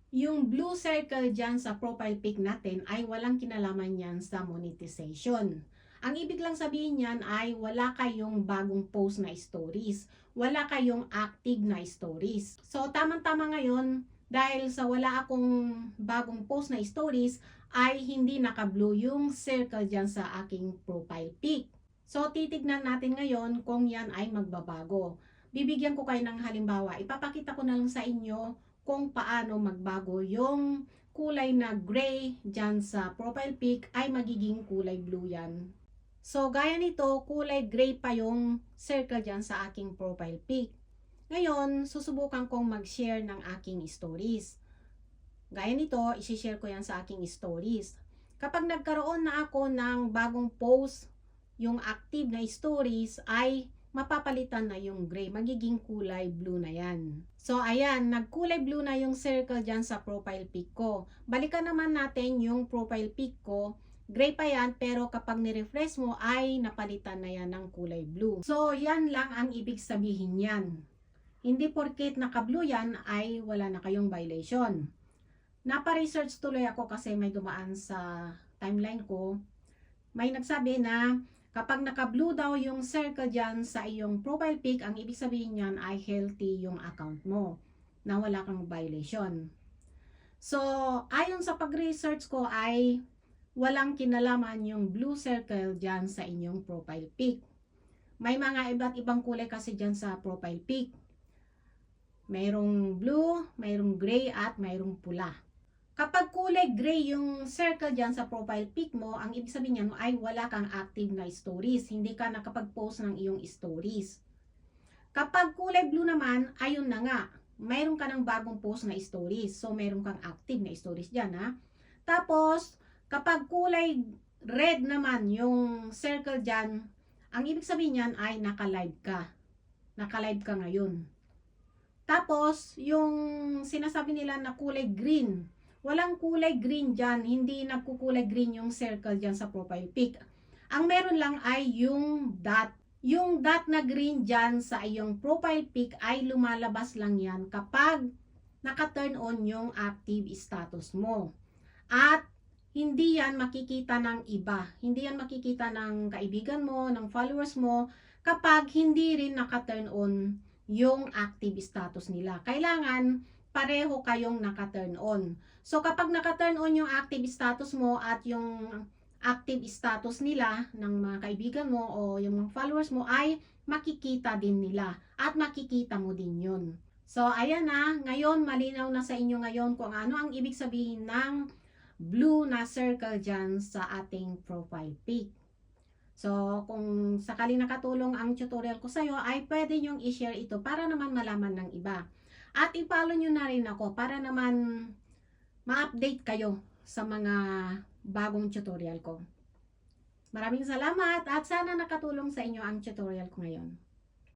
Yung blue circle dyan sa profile pic natin ay walang kinalaman yan sa monetization. Ang ibig lang sabihin yan ay wala kayong bagong post na stories. Wala kayong active na stories. So, tamang-tama ngayon, dahil sa wala akong bagong post na stories, ay hindi naka-blue yung circle dyan sa aking profile pic. So, titignan natin ngayon kung yan ay magbabago. Bibigyan ko kayo ng halimbawa. Ipapakita ko na lang sa inyo kung paano magbago yung kulay na gray dyan sa profile pic ay magiging kulay blue yan. So, gaya nito, kulay gray pa yung circle dyan sa aking profile pic. Ngayon, susubukan kong mag-share ng aking stories. Gaya nito, isi-share ko yan sa aking stories. Kapag nagkaroon na ako ng bagong post, yung active na stories ay mapapalitan na yung gray. Magiging kulay blue na yan. So, ayan, nagkulay blue na yung circle dyan sa profile pic ko. Balikan naman natin yung profile pic ko. Gray pa yan, pero kapag ni-refresh mo ay napalitan na yan ng kulay blue. So, yan lang ang ibig sabihin yan. Hindi porket naka-blue yan ay wala na kayong violation. Napa-research tuloy ako kasi may dumaan sa timeline ko. May nagsabi na kapag naka-blue daw yung circle dyan sa iyong profile pic, ang ibig sabihin niyan ay healthy yung account mo, na wala kang violation. So, ayon sa pag-research ko ay walang kinalaman yung blue circle dyan sa inyong profile pic. May mga iba't ibang kulay kasi dyan sa profile pic. Mayroong blue, mayroong gray at mayroong pula. Kapag kulay gray yung circle dyan sa profile pic mo, ang ibig sabihin niyan ay wala kang active na stories. Hindi ka nakapag-post ng iyong stories. Kapag kulay blue naman, ayun na nga. Mayroon ka ng bagong post na stories. So, mayroon kang active na stories dyan, ha? Tapos, kapag kulay red naman yung circle dyan, ang ibig sabihin niyan ay naka-live ka. Naka-live ka ngayon. Tapos, yung sinasabi nila na kulay green, walang kulay green dyan, hindi nagkukulay green yung circle dyan sa profile pic. Ang meron lang ay yung dot. Yung dot na green dyan sa iyong profile pic ay lumalabas lang yan kapag naka-turn on yung active status mo. At hindi yan makikita ng iba. Hindi yan makikita ng kaibigan mo, ng followers mo, kapag hindi rin naka-turn on yung active status nila. Kailangan pareho kayong naka-turn on. So, kapag naka-turn on yung active status mo at yung active status nila ng mga kaibigan mo o yung mga followers mo ay makikita din nila at makikita mo din yun. So, ayan na. Ngayon, malinaw na sa inyo ngayon kung ano ang ibig sabihin ng blue na circle dyan sa ating profile pic. So, kung sakaling nakatulong ang tutorial ko sa'yo, ay pwede nyong i-share ito para naman malaman ng iba. At i-follow nyo na rin ako para naman ma-update kayo sa mga bagong tutorial ko. Maraming salamat at sana nakatulong sa inyo ang tutorial ko ngayon.